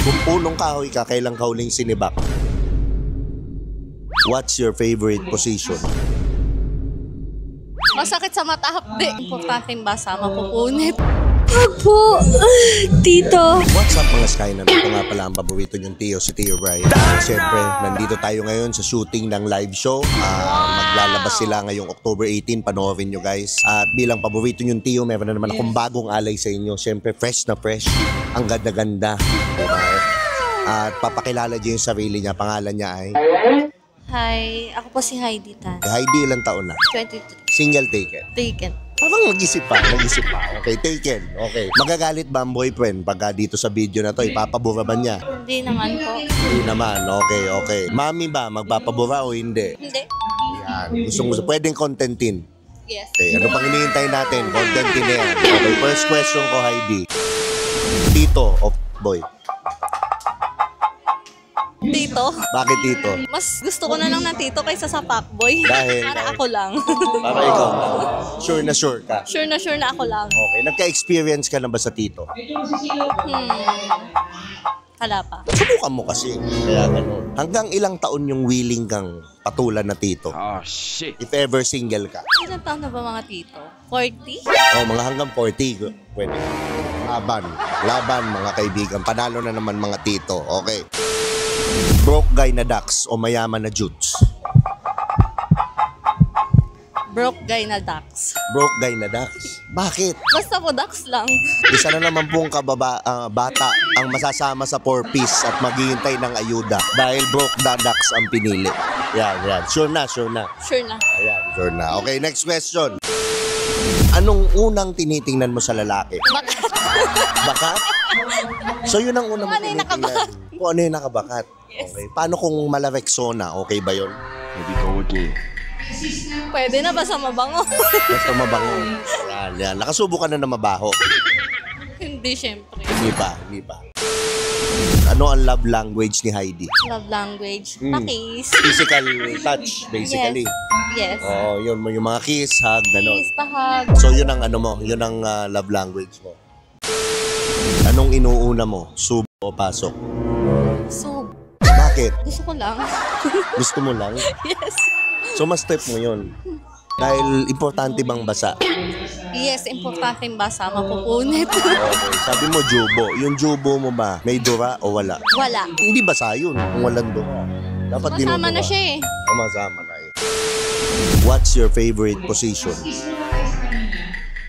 Kung punong kahoy ka, kailang ka huling sinibak? What's your favorite position? Masakit sa mata, hapdi. Importanteng basa, mapupunit. Opo, tito. What's up mga Sky? Nandito nga pala ang paborito niyong Tio, si Tio Brian. Siyempre, nandito tayo ngayon sa shooting ng live show. Maglalabas sila ngayong October 18, panoorin nyo guys. At bilang paborito niyong Tio, meron na naman akong bagong alay sa inyo. Siyempre, fresh na fresh. Ang ganda-ganda. Diba? At papakilala niyo yung sarili niya. Pangalan niya ay? Hi, ako po si Heidi Tan. Heidi, ilang taon na? 23. Single taken. Taken. Parang mag-isip pa. Okay, taken. Okay. Magagalit ba ang boyfriend pagka dito sa video na to? Ipapabura ba niya? Hindi naman po. Hindi naman. Okay. Mami ba? Magpapabura o hindi? Hindi. Yan. Gusto. Pwedeng contentin. Yes. Okay. Ano pang hinihintay natin? Contentin na yan. Okay. First question ko, Heidi. Tito of boy. Tito. Bakit tito? Mas gusto ko na lang na tito kaysa sa fuckboy. Dahil? Para ako lang. Para ikaw na. Sure ka. Sure na ako lang. Okay. Nagka-experience ka na ba sa tito? Hala pa. Subukan mo kasi. Kaya ganun. Hanggang ilang taon yung willing kang patulan na tito? Oh, shit. If ever single ka. Ilan taon na ba mga tito? 40? Mga hanggang 40. Pwede. Laban mga kaibigan. Panalo na naman mga tito. Okay. Broke guy na ducks o mayaman na jutes? Broke guy na ducks. Broke guy na ducks? Bakit? Basta po ducks lang. Isa na naman pong bata ang masasama sa 4-piece at maghihintay ng ayuda dahil broke the ducks ang pinili. Yan. Sure na. Sure na. Ayan, sure na. Okay, next question. Anong unang tinitingnan mo sa lalaki? Bakat? So yun ang unang Kung ano yung nakabakat. Kung ano yung nakabakat. Yes. Okay. Paano kung malawexona? Okay ba yun? Maybe go again. Pwede na ba sa mabango? Basta mabango. Yan. Nakasubo ka na na mabaho. Hindi, syempre. Hindi pa. Ano ang love language ni Heidi? Love language. Pakis. Physical touch, basically. Yes. Oh, yun mo yung mga kiss, hug, gano'n. Kiss, pahag. So yun ang yun ang love language mo. Anong inuuna mo? Subo o pasok? So, Bakit? gusto ko lang. Gusto mo lang? Yes. So mas step mo yun. Dahil importante bang basa? Yes, importanteng basa, mapupunit. Okay. Sabi mo jubo. Yung jubo mo ba, may dura o wala? Wala. Hindi basa yun kung walang dura. Dapat Masama na dinudura. siya eh. Masama na eh. What's your favorite position?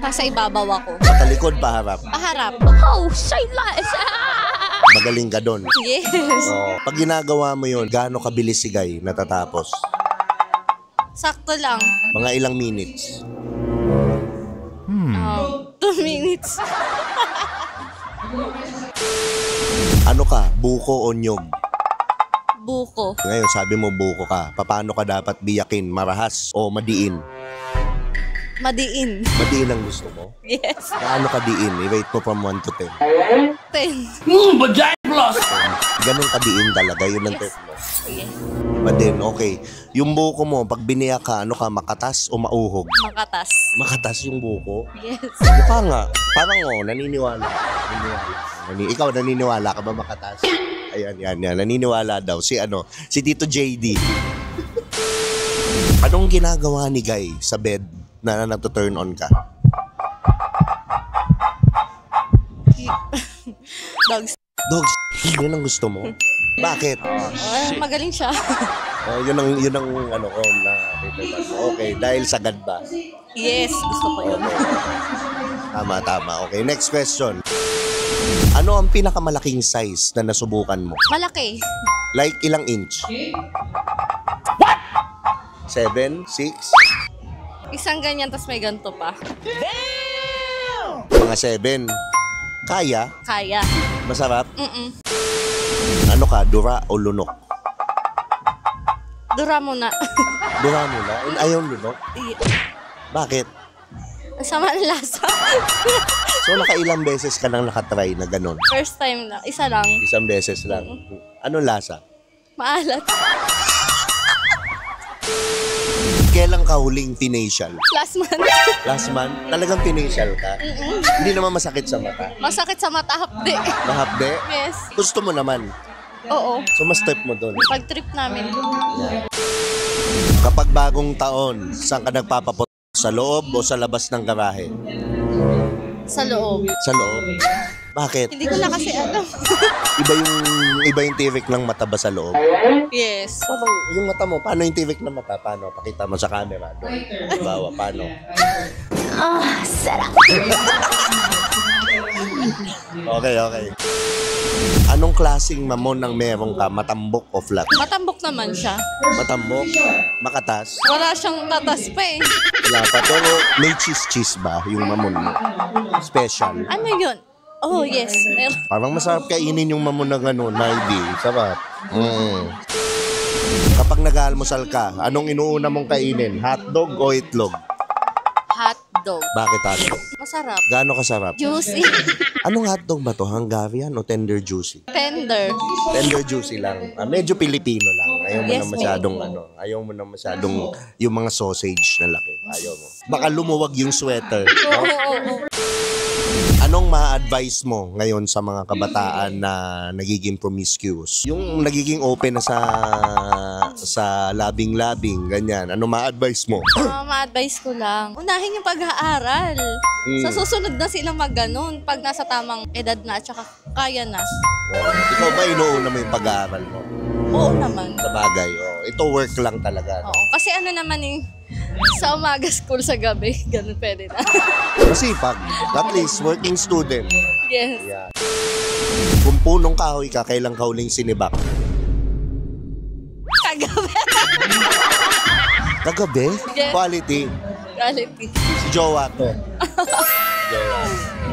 Nasa ibabaw ako. Patalikod, paharap. Paharap. Oh, shameless. Magaling ka doon. Yes. Pag ginagawa mo yun, gaano kabilis si Guy natatapos? Sakto lang. Mga ilang minutes? 2 minutes. Ano ka? Buko o nyog? Buko. Ngayon, sabi mo buko ka. Paano ka dapat biyakin? Marahas o madiin? Madiin. Madiin ang gusto mo? Yes. Paano ka diin? I-rate mo from 1 to 10. 10. Ganun ka diin talaga. Yun ang tip mo. Yes. Madin, okay. Yung buko mo, pag biniyak ka, ano ka, makatas o mauhog? Makatas. Makatas yung buko? Yes. Mukha nga. Parang naniniwala. Ikaw, naniniwala ka ba makatas? Ayan. Naniniwala daw. Si Tito JD. Anong ginagawa ni Guy sa bed na nagto-turn on ka? Dogs. Dogs, yun ang gusto mo? Bakit? Magaling siya. Yun ang okay, dahil sagad ba? Yes, gusto ko yun. Tama. Okay, next question. Ano ang pinakamalaking size na nasubukan mo? Malaki. Like ilang inch? 7? 6? Isang ganyan, tas may ganito pa. Mga 7. Kaya? Kaya. Masarap? Mm-mm. Ano ka, dura o lunok? Dura mo na. Dura mo na? Ayaw lunok? Bakit? Sama ng lasa. So nakailang beses ka nang nakatry na ganun? First time lang. Isa lang. Isang beses lang. Anong lasa? Maalat. Kailan ka huling pinacial? Last month. Last month? Talagang pinacial ka? Hindi naman masakit sa mata? Masakit sa mata, hapde. Mahapde? Yes. Gusto mo naman? Oo. So mas trip mo doon. Pag-trip namin. Kapag bagong taon, saan ka nagpapapot? Sa loob o sa labas ng garahe? Sa loob. Sa loob? Bakit? Hindi ko na kasi alam. Iba yung tirik ng mata ba sa loob? Yes. Paano yung mata mo? Paano yung tirik ng mata? Paano? Pakita mo sa camera. Doon. Bawa, paano? Sarap. Okay. Anong klaseng mamon ang meron ka? Matambok o flat? Matambok naman siya. Matambok? Makatas? Wala siyang tatas pa eh. Wala pa. Pero may cheese ba yung mamon mo? Special? Ano yun? Oh, yes. Meron. Parang masarap kainin yung mamon na gano'n, Mardy. Sarap. Kapag nag-almusal ka, anong inuuna mong kainin? Hotdog o itlog? Hotdog. Bakit hotdog? Masarap. Gaano kasarap? Juicy. Anong hotdog ba to? Hungarian o tender juicy? Tender. Tender juicy lang. Medyo Pilipino lang. Ayaw mo Yes, na masyadong ayaw mo na masyadong yung mga sausage na laki. Ayaw mo. Baka lumuwag yung sweater. Oo. Anong ma-advise mo ngayon sa mga kabataan na nagiging promiscuous? Yung nagiging open na sa labing-labing, ganyan. Ano ma-advise mo? Ma-advise ko lang. Unahin yung pag-aaral. Sa susunod na sila mag-ganon pag nasa tamang edad na at saka kaya na. Ikaw ba inuuna mo yung pag-aaral mo? Oo naman. Sa bagay, ito work lang talaga. Oo. Kasi ano naman sa umaga school, sa gabi, ganun pwede na. Masipag. At least, working student. Yes. Yeah. Kung punong kahoy ka, kailang ka huling sinibak? Kagabi. Kagabi? Yes. Quality. Quality. Si Jowa to. Jowa.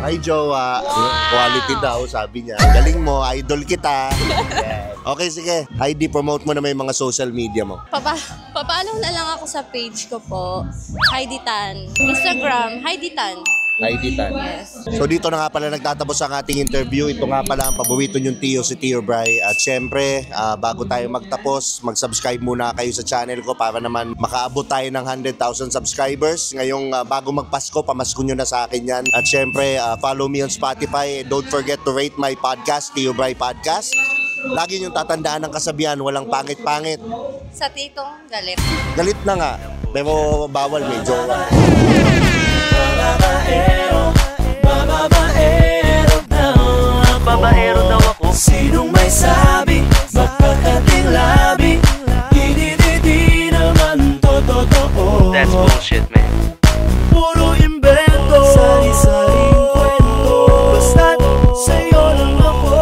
Hi, Jowa. Quality daw, sabi niya. Galing mo, idol kita. Yeah. Okay, sige. Heidi, promote mo na may mga social media mo. Papaalam na lang ako sa page ko po. Heidi Tan. Instagram, Heidi Tan. Heidi Tan. Yes. So dito na nga pala nagtatapos ang ating interview. Ito nga pala ang paborito niyong tiyo, si Tio Bry. At syempre, bago tayo magtapos, mag-subscribe muna kayo sa channel ko para naman makaabot tayo ng 100,000 subscribers. Ngayong bago magpasko, pamasko nyo na sa akin yan. At syempre, follow me on Spotify. Don't forget to rate my podcast, Tio Bry Podcast. Lagi niyong tatandaan ng kasabihan, walang pangit-pangit. Sa titong galit. Galit na nga, pero bawal may jowa. Babaero daw ako. Sinong may sabi, magkakating labi, hindi naman totoo. That's bullshit, man. Puro imbento, sari-saring kwento, basta't sa'yo lang ako.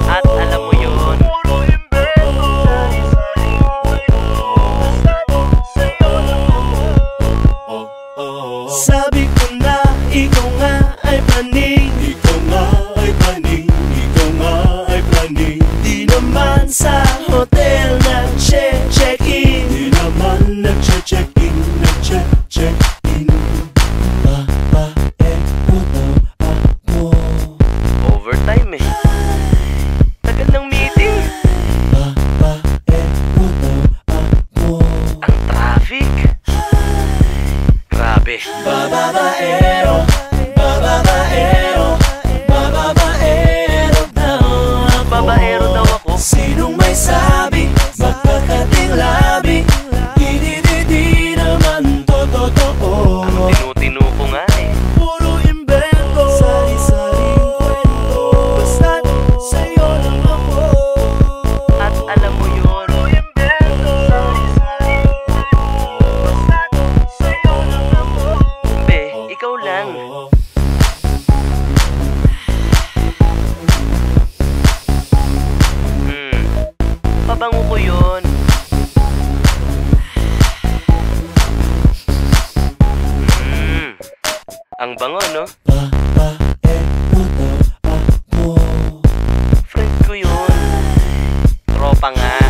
At alam mo yun, puro imbento, sari-saring kwento, basta't sa'yo lang ako. Sabi ko na, ikaw nga ay paning, ikaw nga ay paning, ikaw nga ay paning. Di naman sa hotel nag-check-in, di naman nag-check-in, nag-check-in. Babaero daw ako. Overtime eh. Tagal ng meeting. Babaero daw ako. Ang traffic. Grabe. Babaero, babaero, babaero daw ako. Babaero daw ako. Sinong may sabi, magkakating labi, hindi naman totoo. Ang tinutino ko nga eh. Puro imbento, sari-saring kwento, basta't sa'yo lang ako. At alam mo yun, puro imbento, sari-saring kwento, basta't sa'yo lang ako. Be, ikaw lang. Pabango ko yun. Ang bango, no? Friend ko yun. Tropa nga.